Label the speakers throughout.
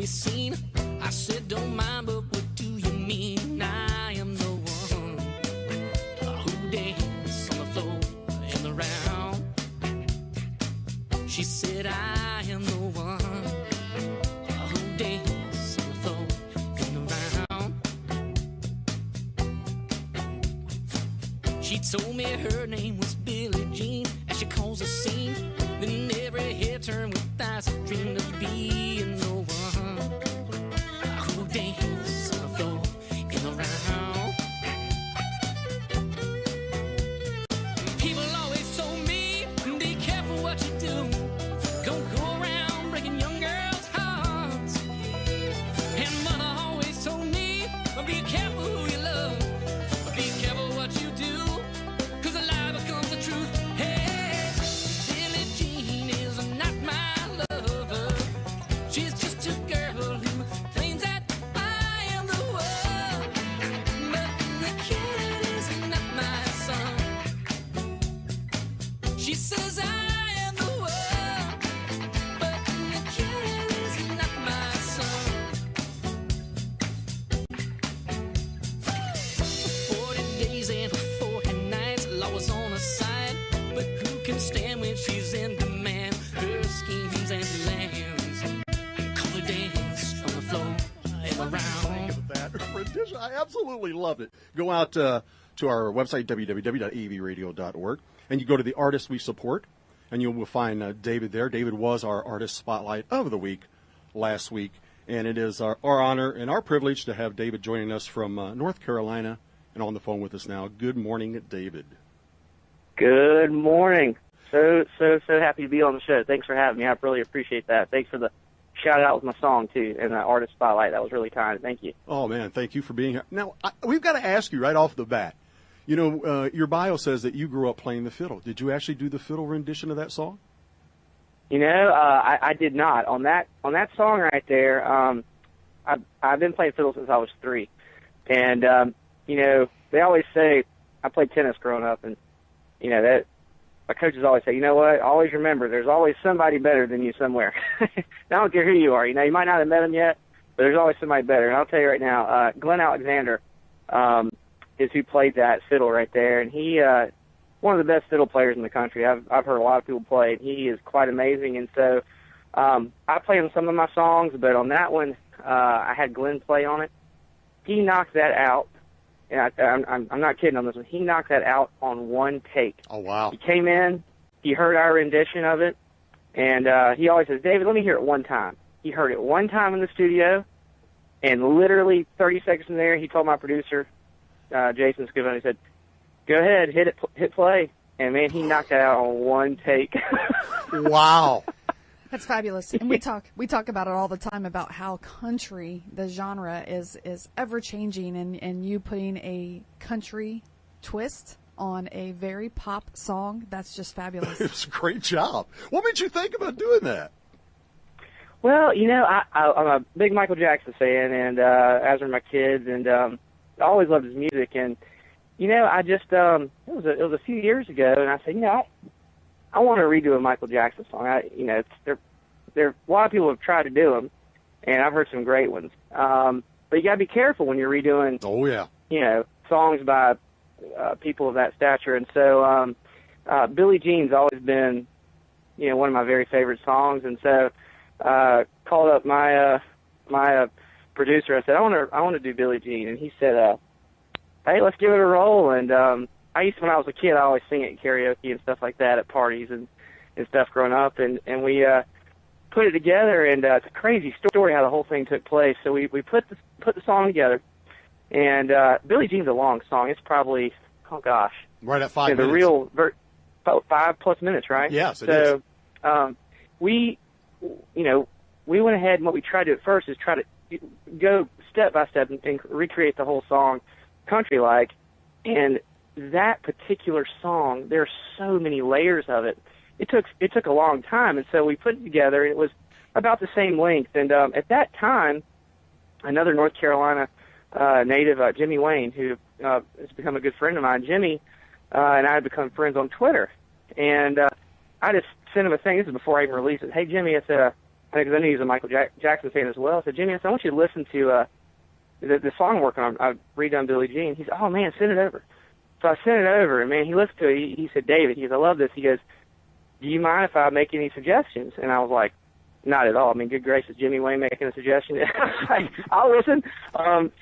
Speaker 1: seen. I said, don't mind, but what do you mean? I am the one who danced on the floor in the round. She said, I am the one who danced on the floor in the round. She told me her name was Billie Jean, as she calls the scene. Then every head turned with eyes that dreamed of being the one who danced on the floor in the round. People always told me, be careful what you do. Don't go around breaking young girls' hearts. And mother always told me, be careful who you love. Be careful what you do, 'cause a lie becomes the truth. Hey, Billie Jean is not my lover. She's just a girl who claims that I am the one. But the kid is not my son. She says I am the one, but the kid is not my son. 40 days and 40 nights, law was on her side. But who can stand when she's in demand? Her schemes and plans call her dance on the floor and around.
Speaker 2: That rendition, I absolutely loved it. Go out to our website, www.avradio.org, and you go to the artists we support, and you will find David there. David was our Artist Spotlight of the Week last week, and it is our honor and our privilege to have David joining us from North Carolina and on the phone with us now. Good morning, David.
Speaker 3: Good morning. So happy to be on the show. Thanks for having me. I really appreciate that. Thanks for the shout out with my song, too, and the Artist Spotlight. That was really kind. Thank you.
Speaker 2: Oh, man, thank you for being here. Now, we've got to ask you right off the bat. You know, your bio says that you grew up playing the fiddle. Did you actually do the fiddle rendition of that song?
Speaker 3: You know, I did not. On that song right there, I've been playing fiddle since I was 3. And, you know, they always say, I played tennis growing up, and, you know, that my coaches always say, you know what, always remember, there's always somebody better than you somewhere. I don't care who you are. You know, you might not have met him yet, but there's always somebody better. And I'll tell you right now, Glenn Alexander is who played that fiddle right there, and he one of the best fiddle players in the country. I've heard a lot of people play it. He is quite amazing, and so I play on some of my songs, but on that one, I had Glenn play on it. He knocked that out, and I'm not kidding on this one. He knocked that out on one take.
Speaker 2: Oh, wow.
Speaker 3: He came in, he heard our rendition of it, and he always says, David, let me hear it one time. He heard it one time in the studio, and literally 30 seconds from there, he told my producer, Jason Scavone, he said, go ahead, hit play. And, man, he knocked that out on one take.
Speaker 2: Wow.
Speaker 4: That's fabulous. And we talk about it all the time about how country, the genre, is ever changing, and you putting a country twist on a very pop song, that's just fabulous.
Speaker 2: It was a great job. What made you think about doing that?
Speaker 3: Well, you know, I'm a big Michael Jackson fan, and as are my kids, and I always loved his music. And, you know, I just it was a few years ago, and I said, you know, I want to redo a Michael Jackson song. You know, there a lot of people have tried to do them, and I've heard some great ones. But you got to be careful when you're redoing.
Speaker 2: Oh yeah.
Speaker 3: You know, songs by people of that stature, and so Billie Jean's always been, you know, one of my very favorite songs, and so called up my producer. I said, I want to do Billie Jean, and he said, hey, let's give it a roll. And when I was a kid, I always sing it at karaoke and stuff like that at parties and stuff growing up, and we put it together, and it's a crazy story how the whole thing took place. So we put the song together, and Billie Jean's a long song. It's probably, oh gosh,
Speaker 2: right at 5 minutes.
Speaker 3: The real 5+ minutes, right?
Speaker 2: Yes, it is.
Speaker 3: We went ahead, and what we tried to do at first is try to go step by step and recreate the whole song country-like. And that particular song, there are so many layers of it. It took a long time, and so we put it together, and it was about the same length. And at that time, another North Carolina native, Jimmy Wayne, who has become a good friend of mine, Jimmy and I had become friends on Twitter. And I just sent him a thing. This is before I even released it. Hey, Jimmy, I said, because I knew he was a Michael Jackson fan as well. I said, Jimmy, I want you to listen to the song I'm working on. I've redone Billie Jean. He said, oh, man, send it over. So I sent it over, and, man, he listened to it. He said, David, he goes, I love this. He goes, do you mind if I make any suggestions? And I was like, not at all. I mean, good gracious, Jimmy Wayne making a suggestion. Like, I'll listen.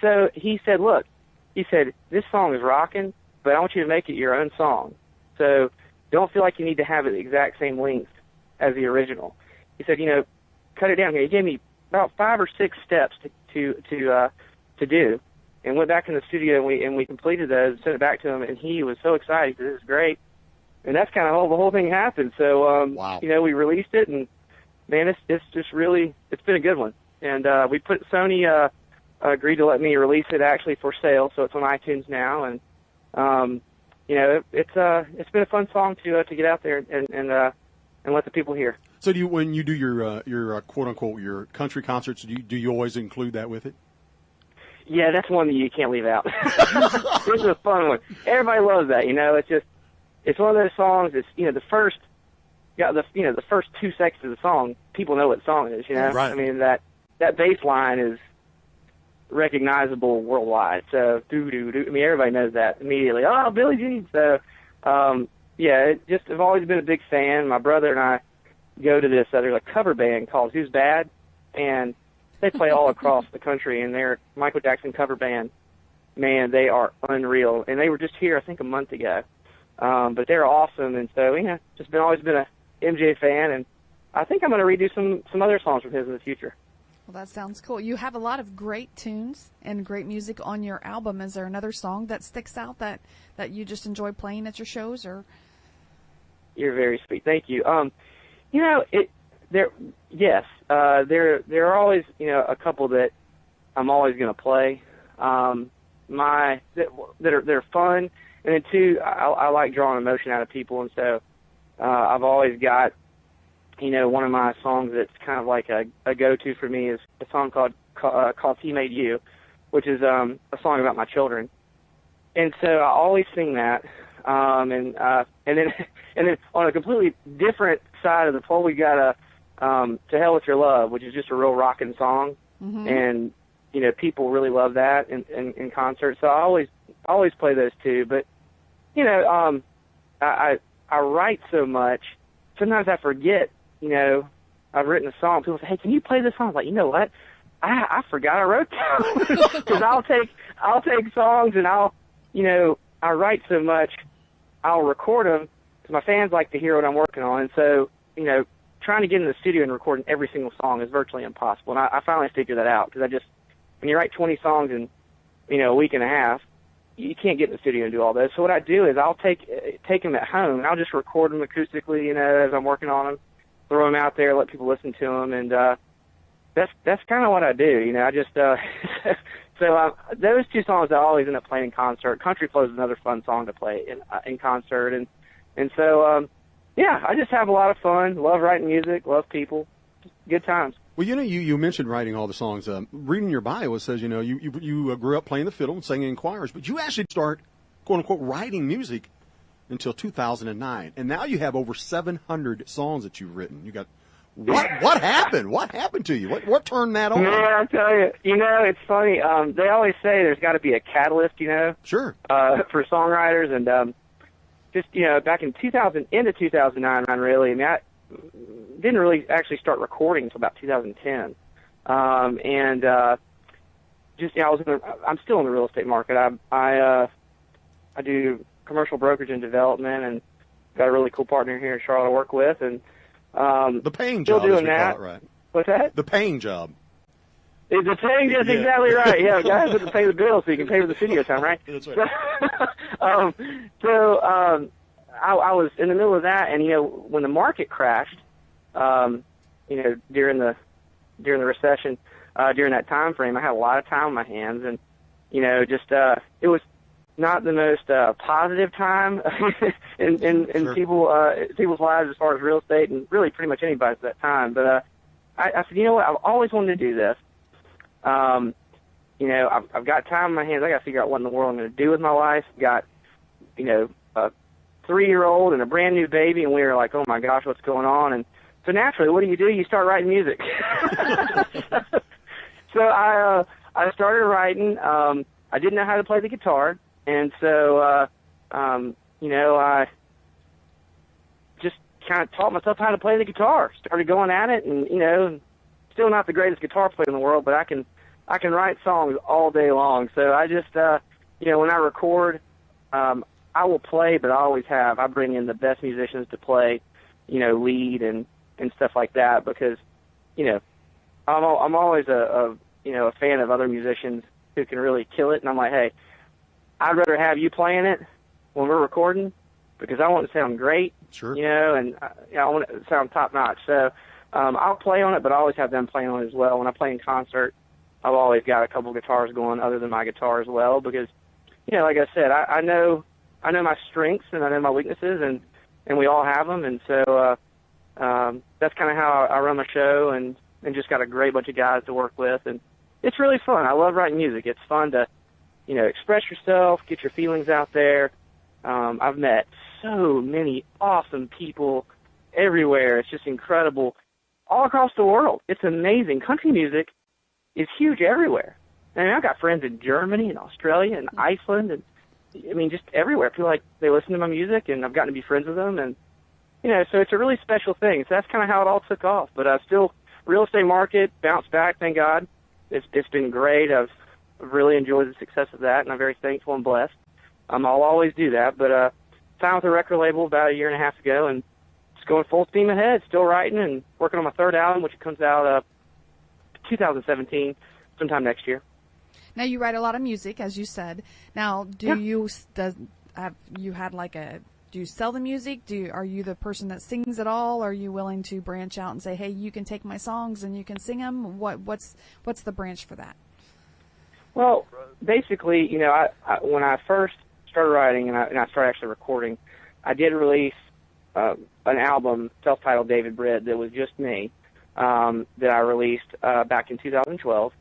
Speaker 3: So he said, look, he said, this song is rocking, but I want you to make it your own song. So don't feel like you need to have it the exact same length as the original. He said, you know, cut it down here. He gave me about 5 or 6 steps to do, and went back in the studio, and we completed those and sent it back to him, and he was so excited. He said, this is great. And that's kind of how the whole thing happened. So,
Speaker 2: wow.
Speaker 3: You know, we released it, and, man, it's just really, it's been a good one. And we put, Sony agreed to let me release it actually for sale, so it's on iTunes now. And, you know, it's been a fun song to get out there and let the people hear. So
Speaker 2: do you, when you do your quote unquote your country concerts, do you always include that with it?
Speaker 3: Yeah, that's one that you can't leave out. This is a fun one. Everybody loves that. You know, it's one of those songs. It's, you know, the first 2 seconds of the song, people know what song it is. You know,
Speaker 2: right.
Speaker 3: I mean that bass line is recognizable worldwide. So doo doo doo. I mean, everybody knows that immediately. Oh, Billie Jean. So yeah, I've always been a big fan. My brother and I go to this. There's a cover band called Who's Bad, and they play all across the country, and they're Michael Jackson cover band. Man, they are unreal, and they were just here I think a month ago. But they're awesome, and so, you know, always been a MJ fan, and I think I'm going to redo some other songs from his in the future.
Speaker 4: Well, that sounds cool. You have a lot of great tunes and great music on your album. Is there another song that sticks out that you just enjoy playing at your shows? Or
Speaker 3: You're very sweet. Thank you. You know, there are always, you know, a couple that I'm always going to play. They're fun. And then, too, I like drawing emotion out of people, and so I've always got, you know, one of my songs that's kind of like a go-to for me is a song called He Made You, which is a song about my children. And so I always sing that. And then on a completely different side of the pole, we got To Hell With Your Love, which is just a real rocking song. Mm-hmm. And, you know, people really love that in concert. So I always play those two. But, you know, I write so much, sometimes I forget, you know, I've written a song. People say, hey, can you play this song? I'm like, you know what? I forgot I wrote that. Because I'll take songs and I write so much, I'll record them because my fans like to hear what I'm working on. And so, you know, trying to get in the studio and recording every single song is virtually impossible. And I finally figured that out because when you write 20 songs in, you know, a week and a half, you can't get in the studio and do all those. So what I do is I'll take them at home and I'll just record them acoustically, you know, as I'm working on them, throw them out there, let people listen to them, and that's kind of what I do, you know. I just so those two songs I always end up playing in concert. Country Flow is another fun song to play in concert, and so yeah, I just have a lot of fun. Love writing music, love people, just good times.
Speaker 2: Well, you know, you mentioned writing all the songs. Reading your bio, it says, you know, you grew up playing the fiddle and singing in choirs, but you actually start, quote unquote, writing music until 2009, and now you have over 700 songs that you've written. You got what happened? What happened to you? What turned that on?
Speaker 3: Man, I tell you, you know, it's funny. They always say there's got to be a catalyst, you know,
Speaker 2: sure,
Speaker 3: for songwriters, and just, you know, back in into 2009, really. I mean, I didn't really actually start recording until about 2010, and just, you know, I'm still in the real estate market. I do commercial brokerage and development, and got a really cool partner here in Charlotte I work with, and
Speaker 2: the paying job,
Speaker 3: still doing
Speaker 2: as we
Speaker 3: that.
Speaker 2: Call it, right?
Speaker 3: What's that?
Speaker 2: The paying job.
Speaker 3: The paying, that's exactly right. Yeah, guys have to pay the bills so you can pay for the studio time, right?
Speaker 2: That's right.
Speaker 3: I was in the middle of that, and, you know, when the market crashed, you know, during the recession, during that time frame, I had a lot of time on my hands, and, you know, just it was not the most positive time in
Speaker 2: Sure.
Speaker 3: people's lives as far as real estate, and really pretty much anybody's at that time. But I said, you know what, I've always wanted to do this. You know, I've got time on my hands. I got to figure out what in the world I'm going to do with my life. Got, you know, a 3-year-old and a brand new baby, and we were like, oh my gosh, what's going on? And So naturally, what do? You start writing music. So I started writing. I didn't know how to play the guitar, and so I just kind of taught myself how to play the guitar. Started going at it, and still not the greatest guitar player in the world, but I can write songs all day long. So I just when I record, I will play, but I always have. I bring in the best musicians to play, lead and stuff like that, because I'm always a fan of other musicians who can really kill it, and I'm like, hey, I'd rather have you playing it when we're recording, because I want it to sound great,
Speaker 2: Sure.
Speaker 3: and I want it to sound top notch. So I'll play on it, but I always have them playing on it as well. When I play in concert, I've always got a couple guitars going other than my guitar as well, because like I said, I know my strengths and I know my weaknesses, and we all have them, and so that's kind of how I run my show, and just got a great bunch of guys to work with, and it's really fun. I love writing music. It's fun to express yourself, get your feelings out there. I've met so many awesome people everywhere. It's just incredible, all across the world. It's amazing. Country music is huge everywhere. I mean, I've got friends in Germany and Australia and Iceland, and just everywhere. I feel like they listen to my music, and I've gotten to be friends with them, and so it's a really special thing. So that's kind of how it all took off. But still, real estate market bounced back, thank God. It's been great. I've really enjoyed the success of that, and I'm very thankful and blessed. I'll always do that. But signed with a record label about 1.5 years ago, and just going full steam ahead, still writing and working on my third album, which comes out 2017, sometime next year.
Speaker 4: Now, you write a lot of music, as you said. Now, do you sell the music? Are you the person that sings it all? Are you willing to branch out and say, hey, you can take my songs and you can sing them? What's the branch for that?
Speaker 3: Well, basically, when I first started writing and I started actually recording, I did release an album, self-titled David Britt, that was just me, that I released back in 2012.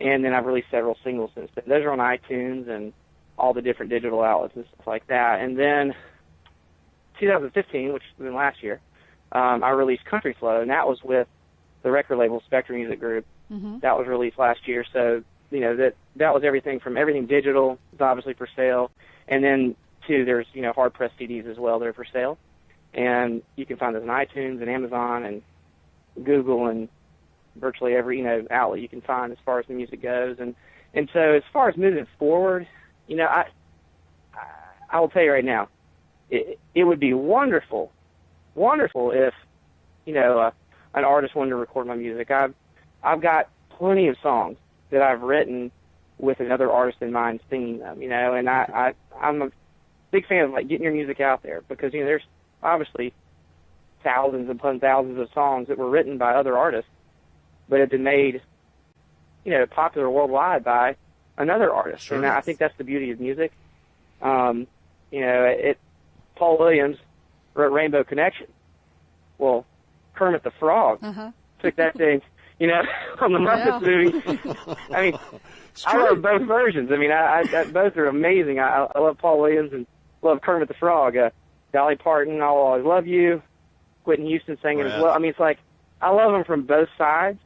Speaker 3: And then I've released several singles since then. Those are on iTunes and all the different digital outlets and stuff like that. And then 2015, which was last year, I released Country Flow, and that was with the record label Spectrum Music Group. Mm-hmm. That was released last year. So, that was everything digital, is obviously for sale, and then there's hard press CDs as well that are for sale, and you can find those on iTunes and Amazon and Google and virtually every outlet you can find as far as the music goes. And so as far as moving forward, I will tell you right now, it would be wonderful if an artist wanted to record my music. I've got plenty of songs that I've written with another artist in mind singing them, and I'm a big fan of getting your music out there, because there's obviously thousands upon thousands of songs that were written by other artists but have been made popular worldwide by another artist. Sure. And I think that's the beauty of music. Paul Williams wrote Rainbow Connection. Well, Kermit the Frog took that thing, from the Muppets movie. I mean, I love both versions. I mean, both are amazing. I love Paul Williams and love Kermit the Frog. Dolly Parton, I'll Always Love You. Whitney Houston sang it as well. I mean, it's like, I love them from both sides.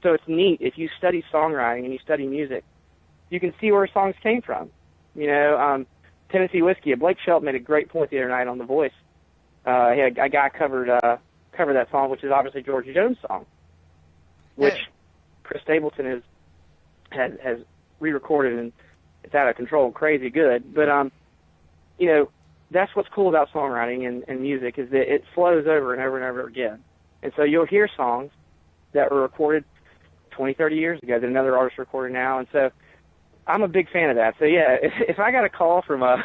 Speaker 3: So it's neat. If you study songwriting and you study music, you can see where songs came from. Tennessee Whiskey. Blake Shelton made a great point the other night on The Voice. He had a guy covered that song, which is obviously George Jones' song, which Chris Stapleton has re-recorded, and it's out of control, crazy good. But that's what's cool about songwriting and music, is that it flows over and over and over again. And so you'll hear songs that were recorded 20, 30 years ago that another artist recorded now. And so I'm a big fan of that. So yeah, if I got a call from Blake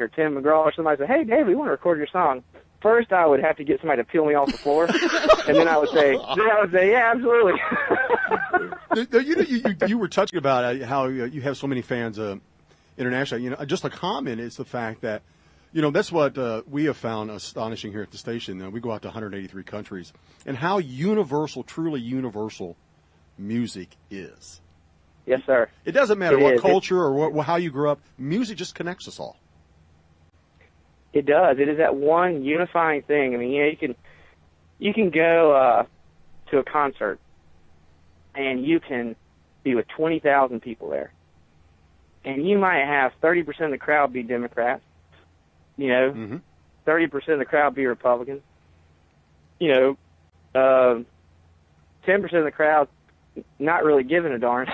Speaker 3: or Tim McGraw or somebody said, hey, Dave, we want to record your song, first I would have to get somebody to peel me off the floor, and then I would say, yeah, absolutely.
Speaker 2: You were touching about how you have so many fans internationally. Just a comment is the fact that, that's what we have found astonishing here at the station. We go out to 183 countries, and how universal, truly universal music is.
Speaker 3: Yes, sir.
Speaker 2: It doesn't matter what culture or how you grew up. Music just connects us all.
Speaker 3: It does. It is that one unifying thing. I mean, you can go to a concert, and you can be with 20,000 people there, and you might have 30% of the crowd be Democrats, 30% of the crowd be Republicans, 10% of the crowd not really giving a darn,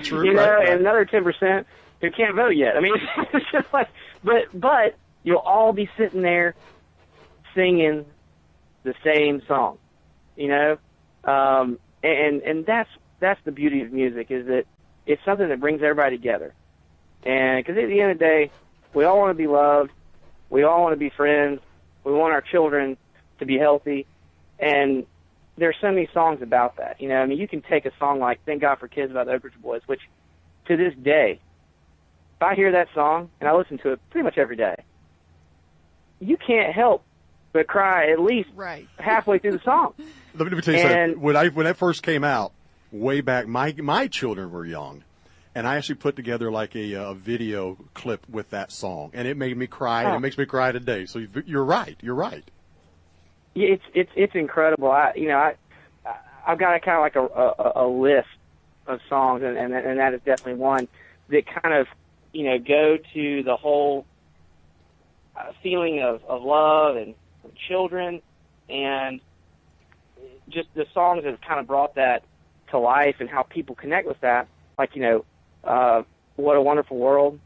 Speaker 2: True, right.
Speaker 3: And another 10% who can't vote yet. I mean, it's just like, but you'll all be sitting there singing the same song, and that's the beauty of music, is that it's something that brings everybody together. And because at the end of the day, we all want to be loved, we all want to be friends, we want our children to be healthy, and there's so many songs about that. I mean, you can take a song like "Thank God for Kids" by the Oak Ridge Boys, which to this day, if I hear that song, and I listen to it pretty much every day, you can't help but cry at least halfway through the song.
Speaker 2: Let me tell you something. When that first came out, way back, my children were young, and I actually put together like a video clip with that song, and it made me cry, and it makes me cry today. So you're right. You're right.
Speaker 3: It's incredible. I've got a kind of like a list of songs, and that is definitely one that kind of go to the whole feeling of love and children, and just the songs that have kind of brought that to life and how people connect with that. Like "What a Wonderful World,"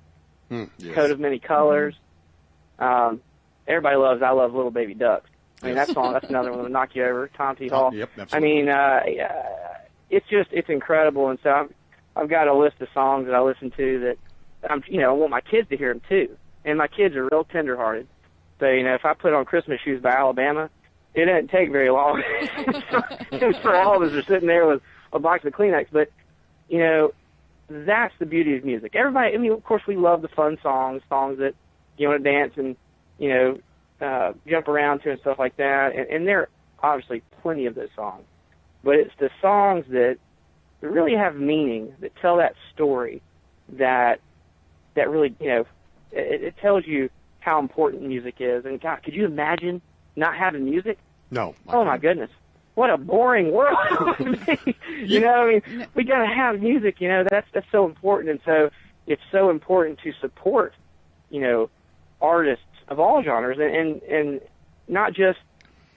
Speaker 2: yes.
Speaker 3: "Coat of Many Colors." Everybody loves "I Love Little Baby Ducks." I mean, that song, that's another one that'll knock you over. Tom T. Hall.
Speaker 2: Yep, absolutely.
Speaker 3: I mean, it's incredible. And so I've got a list of songs that I listen to that I want my kids to hear them too. And my kids are real tenderhearted. So, if I put on "Christmas Shoes" by Alabama, it doesn't take very long. So all of us are sitting there with a box of Kleenex. But, that's the beauty of music. Everybody, I mean, of course, we love the fun songs that you want to dance and, jump around to and stuff like that. And there are obviously plenty of those songs. But it's the songs that really have meaning, that tell that story, that really, it tells you how important music is. And God, could you imagine not having music?
Speaker 2: No.
Speaker 3: Oh my goodness. What a boring world. We got to have music, that's so important. And so it's so important to support, artists of all genres, and not just,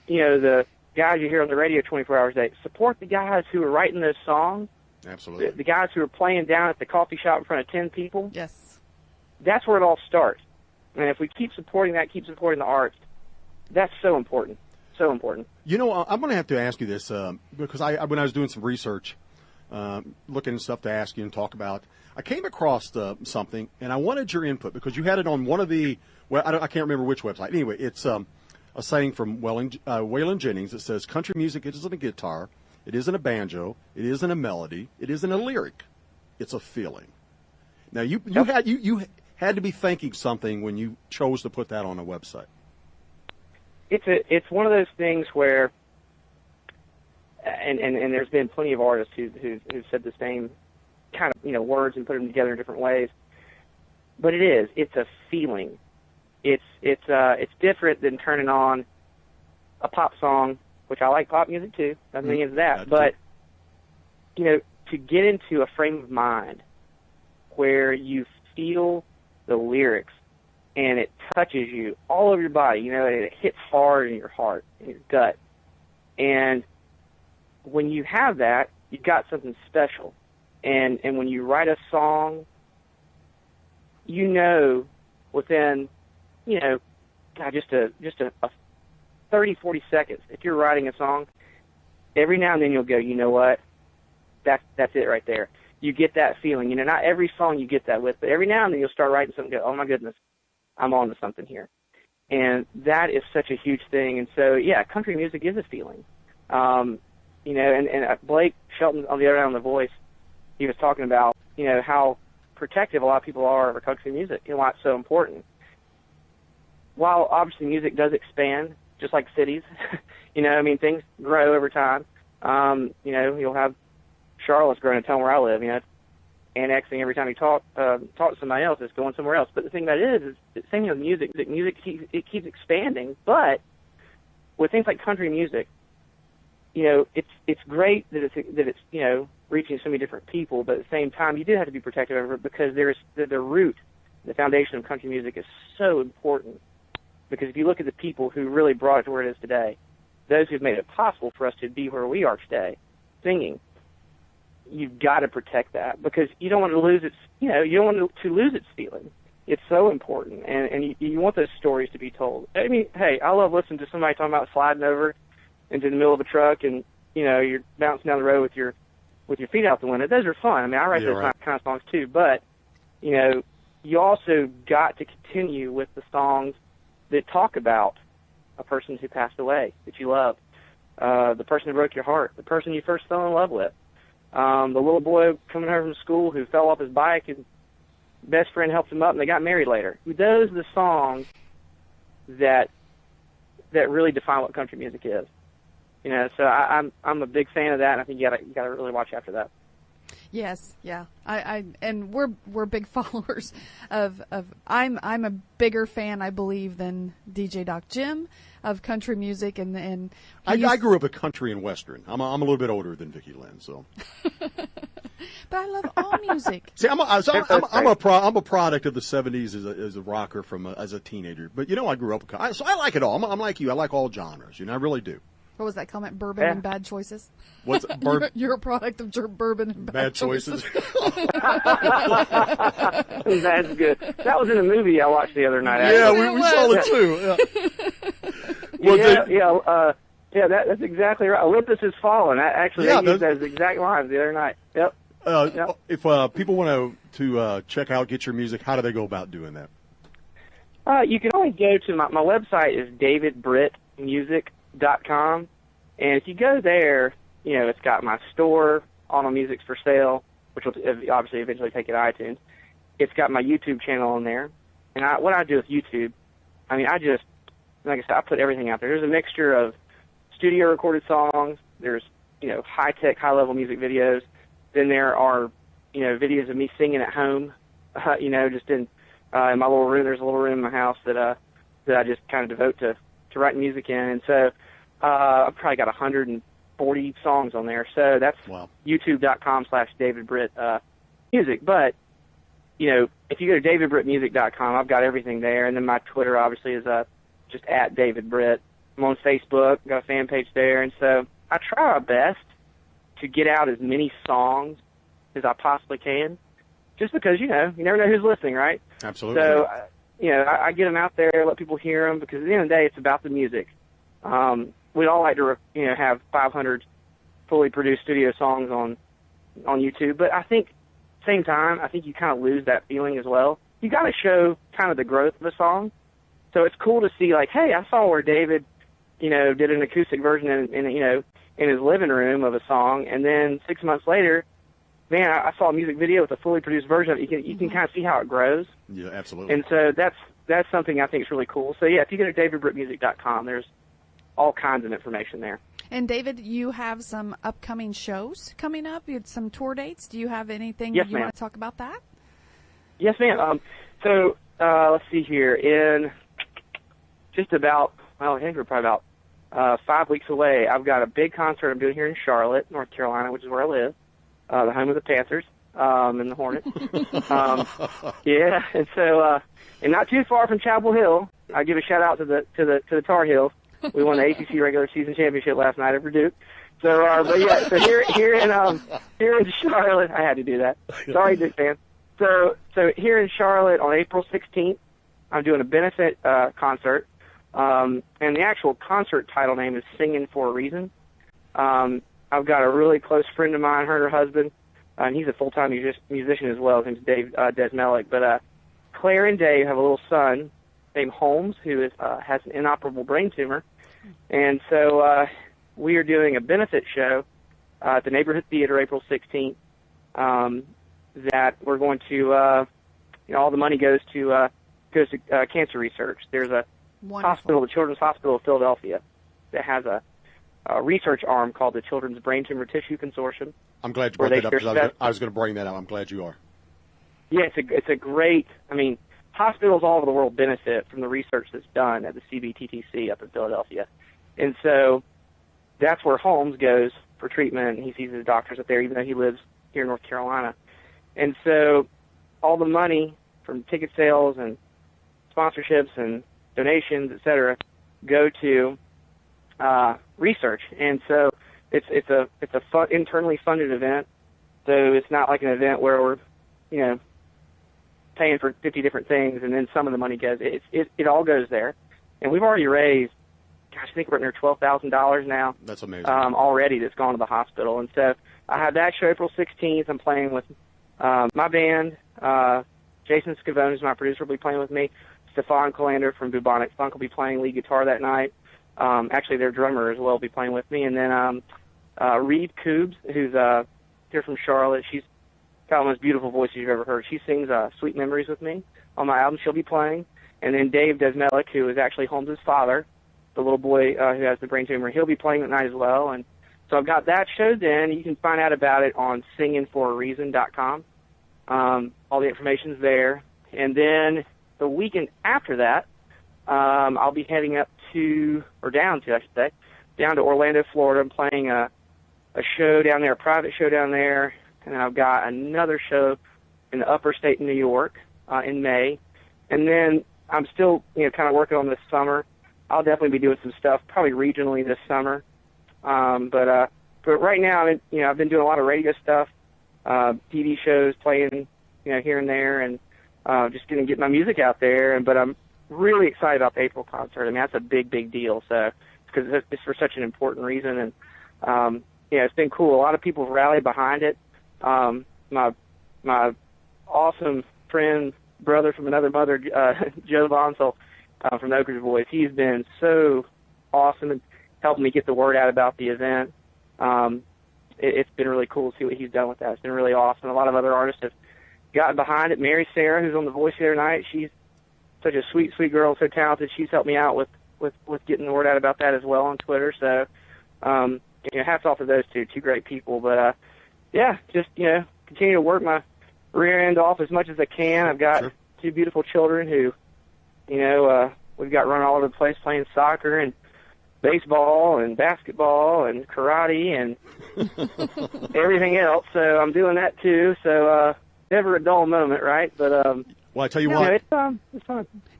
Speaker 3: the guys you hear on the radio 24 hours a day. Support the guys who are writing those songs.
Speaker 2: Absolutely.
Speaker 3: The guys who are playing down at the coffee shop in front of 10 people.
Speaker 4: Yes.
Speaker 3: That's where it all starts. And if we keep supporting that, keep supporting the arts, that's so important. So important.
Speaker 2: I'm going to have to ask you this because when I was doing some research, looking at stuff to ask you and talk about, I came across something, and I wanted your input because you had it on one of the, I can't remember which website. Anyway, it's a saying from Waylon Jennings that says, "Country music isn't a guitar, it isn't a banjo, it isn't a melody, it isn't a lyric, it's a feeling." Now you had to be thinking something when you chose to put that on a website.
Speaker 3: It's one of those things where, and there's been plenty of artists who've said the same kind of words and put them together in different ways. But it's a feeling. It's different than turning on a pop song, which I like pop music too. Nothing against that, but to get into a frame of mind where you feel the lyrics and it touches you all over your body, it hits hard in your heart, in your gut. And when you have that, you've got something special. And when you write a song, within, just a 30, 40 seconds, if you're writing a song, every now and then you'll go, you know what, that's it right there. You get that feeling. Not every song you get that with, but every now and then you'll start writing something and go, oh my goodness, I'm on to something here. And that is such a huge thing. And so, yeah, country music is a feeling. And Blake Shelton on the other end on The Voice, he was talking about, how protective a lot of people are of country music and why it's so important. While obviously music does expand, just like cities, things grow over time. You'll have Charlotte's growing a town where I live, annexing every time you talk to somebody else. It's going somewhere else. But the thing about it is the same thing with music. Music keeps expanding. But with things like country music, it's great that it's reaching so many different people. But at the same time, you do have to be protective of it because there's the root, the foundation of country music is so important. Because if you look at the people who really brought it to where it is today, those who've made it possible for us to be where we are today, singing, you've got to protect that because you don't want to lose its, you don't want to lose its feeling. It's so important, and you want those stories to be told. I mean, hey, I love listening to somebody talking about sliding over into the middle of a truck and, you're bouncing down the road with your feet out the window. Those are fun. I mean, I write those kind of songs too, but, you also got to continue with the songs that talk about a person who passed away that you love, the person who broke your heart, the person you first fell in love with, the little boy coming home from school who fell off his bike and best friend helped him up and they got married later. Those are the songs that really define what country music is. So I'm a big fan of that, and I think you gotta really watch after that.
Speaker 4: Yes, yeah. And we're big followers of I'm a bigger fan, I believe, than DJ Doc Jim of country music, and
Speaker 2: I grew up a country and western. I'm a little bit older than Vicki Lynn, so.
Speaker 4: But I love all music.
Speaker 2: See, I'm a product of the '70s as a rocker as a teenager. But I grew up, so I like it all. I'm like you. I like all genres. I really do.
Speaker 4: What was that comment? Bourbon and bad choices.
Speaker 2: What's
Speaker 4: you're a product of bourbon and bad choices.
Speaker 3: That's good. That was in a movie I watched the other night. Actually.
Speaker 2: Yeah, we saw it too. Yeah.
Speaker 3: That's exactly right. Olympus has fallen. Actually, they used those exact lines the other night. Yep.
Speaker 2: If people want to check out, get your music, how do they go about doing that?
Speaker 3: You can always go to my website is davidbrittmusic.com, and if you go there, it's got my store, all my music's for sale, which will obviously eventually take it to iTunes. It's got my YouTube channel on there, and what I do with YouTube, I mean, like I said, I put everything out there. There's a mixture of studio recorded songs. There's high-tech, high-level music videos. Then there are videos of me singing at home, just in my little room. There's a little room in my house that I just kind of devote to writing music in, and so I've probably got 140 songs on there. So that's youtube.com/DavidBritt music. But if you go to davidbrittmusic.com, I've got everything there, and then my Twitter obviously is just @DavidBritt. I'm on Facebook, got a fan page there, and so I try my best to get out as many songs as I possibly can, just because you never know who's listening, right?
Speaker 2: Absolutely.
Speaker 3: So I get them out there, let people hear them, because at the end of the day, it's about the music. We'd all like to have 500 fully produced studio songs on YouTube, but I think same time, I think you kind of lose that feeling as well. You got to show kind of the growth of a song. So it's cool to see, like, hey, I saw where David, did an acoustic version in his living room of a song, and then 6 months later, man, I saw a music video with a fully produced version of it. You can kind of see how it grows.
Speaker 2: Yeah, absolutely.
Speaker 3: And so that's something I think is really cool. So yeah, if you go to davidbrittmusic.com, there's all kinds of information there.
Speaker 4: And David, you have some upcoming shows coming up. You had some tour dates. Do you have anything
Speaker 3: Yes,
Speaker 4: you
Speaker 3: ma'am.
Speaker 4: want to talk about that?
Speaker 3: Yes, ma'am. So let's see here. In just about, I think we're probably about 5 weeks away, I've got a big concert I'm doing here in Charlotte, North Carolina, which is where I live, the home of the Panthers and the Hornets. Yeah, and so and not too far from Chapel Hill. I give a shout out to the Tar Heels. We won the ACC regular season championship last night over Duke. So, but yeah, so here in Charlotte, I had to do that. Sorry, Duke fans. So here in Charlotte on April 16th, I'm doing a benefit concert, and the actual concert title name is "Singing for a Reason." I've got a really close friend of mine, her and her husband, and he's a full-time musician as well. His name's Dave Desmelic. But Claire and Dave have a little son named Holmes who has an inoperable brain tumor, and so we are doing a benefit show at the Neighborhood Theater April 16th. That we're going to, all the money goes to cancer research. There's a hospital, the Children's Hospital of Philadelphia, that has a research arm called the Children's Brain Tumor Tissue Consortium.
Speaker 2: I'm glad you brought that up because I was going to bring that up. I'm glad you are.
Speaker 3: yeah, it's a great. I mean, hospitals all over the world benefit from the research that's done at the CBTTC up in Philadelphia, and so that's where Holmes goes for treatment. He sees his doctors up there, even though he lives here in North Carolina. And so all the money from ticket sales and sponsorships and donations, et cetera, go to research. And so it's a internally funded event. So it's not like an event where we're, paying for 50 different things and then some of the money goes. It all goes there. And we've already raised, I think we're near $12,000 now.
Speaker 2: That's amazing.
Speaker 3: Already that's gone to the hospital. And so I have that show April 16th. I'm playing with my band. Jason Scavone, who's my producer, will be playing with me. Stefan Colander from Bubonic Funk will be playing lead guitar that night. Actually, their drummer as well will be playing with me. And then Reed Coobs, who's here from Charlotte. She's got one of the most beautiful voices you've ever heard. She sings Sweet Memories with me on my album. She'll be playing. And then Dave Desmelik, who is actually Holmes' father, the little boy who has the brain tumor, he'll be playing that night as well. And so I've got that show then. You can find out about it on singinforareason.com. All the information's there. And then the weekend after that, I'll be heading down to Orlando, Florida. I'm playing a show down there, a private show down there. And then I've got another show in the upper state in New York in May. And then I'm still, kind of working on this summer. I'll definitely be doing some stuff, probably regionally this summer. But right now, I've been doing a lot of radio stuff, TV shows, playing, here and there, and just going to get my music out there. But I'm really excited about the April concert. I mean, that's a big, big deal. So because it's for such an important reason, and it's been cool. A lot of people have rallied behind it. My awesome friend, brother from another mother, Joe Vonsel, from the Oakridge Boys. He's been so awesome and helping me get the word out about the event. It's been really cool to see what he's done with that. It's been really awesome. A lot of other artists have gotten behind it. Mary Sarah, who's on The Voice the other night, she's such a sweet, sweet girl, so talented. She's helped me out with getting the word out about that as well on Twitter. So, hats off to those two great people. But, just, continue to work my rear end off as much as I can. I've got two beautiful children who, we've got running all over the place playing soccer and baseball and basketball and karate and everything else. So I'm doing that too. So never a dull moment, right? But
Speaker 2: well, I tell you what,
Speaker 3: it's fun.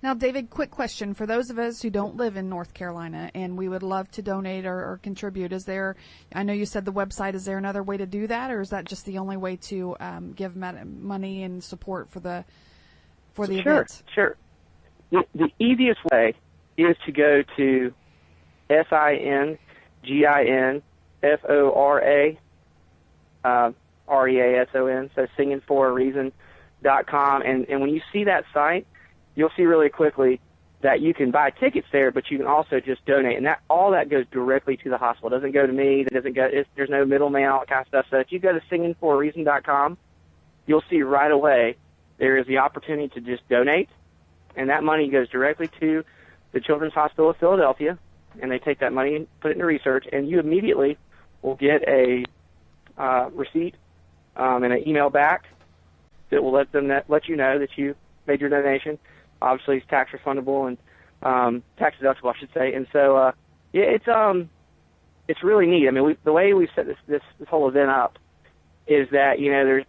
Speaker 4: Now, David, quick question for those of us who don't live in North Carolina and we would love to donate or contribute. Is there? I know you said the website. Is there another way to do that, or is that just the only way to give money and support for the event?
Speaker 3: Sure. The easiest way is to go to SINGINFORA REASON, so singinforareason.com. And when you see that site, you'll see really quickly that you can buy tickets there, but you can also just donate. And all that goes directly to the hospital. It doesn't go to me. There's no middleman, all that kind of stuff. So if you go to singinforareason.com, you'll see right away there is the opportunity to just donate. And that money goes directly to the Children's Hospital of Philadelphia, and they take that money and put it into research, and you immediately will get a receipt and an email back that will let you know that you made your donation. Obviously, it's tax refundable and tax deductible, I should say. And so, it's really neat. I mean, the way we set this whole event up is that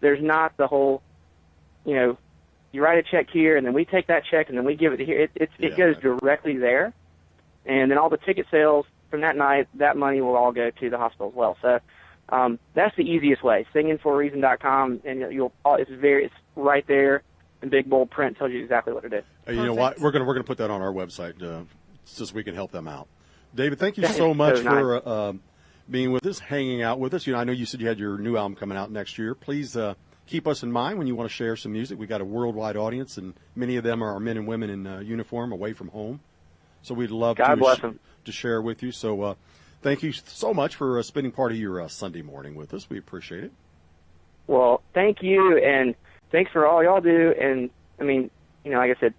Speaker 3: there's not the whole you write a check here, and then we take that check, and then we give it here. It goes directly there. And then all the ticket sales from that night, that money will all go to the hospital as well. So that's the easiest way, singinforareason.com, and it's right there in big, bold print, tells you exactly what to do.
Speaker 2: You know what? We're gonna put that on our website so we can help them out. David, thank you so much for being with us, hanging out with us. I know you said you had your new album coming out next year. Please keep us in mind when you want to share some music. We got a worldwide audience, and many of them are men and women in uniform away from home. So we'd love to share with you. So thank you so much for spending part of your Sunday morning with us. We appreciate it.
Speaker 3: Well, thank you, and thanks for all y'all do. And, I mean, like I said,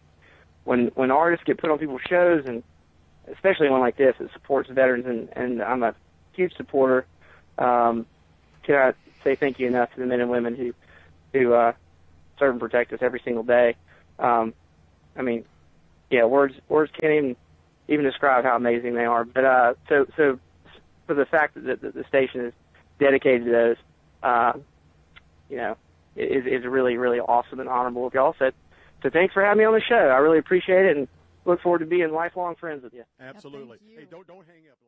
Speaker 3: when artists get put on people's shows, and especially one like this that supports veterans, and I'm a huge supporter, cannot say thank you enough to the men and women who serve and protect us every single day. I mean, yeah, words can't even describe how amazing they are. But so for the fact that the station is dedicated to those, is really, really awesome and honorable of y'all. So thanks for having me on the show. I really appreciate it and look forward to being lifelong friends with you.
Speaker 2: Absolutely.
Speaker 4: Yeah, thank you.
Speaker 2: Hey, don't hang up.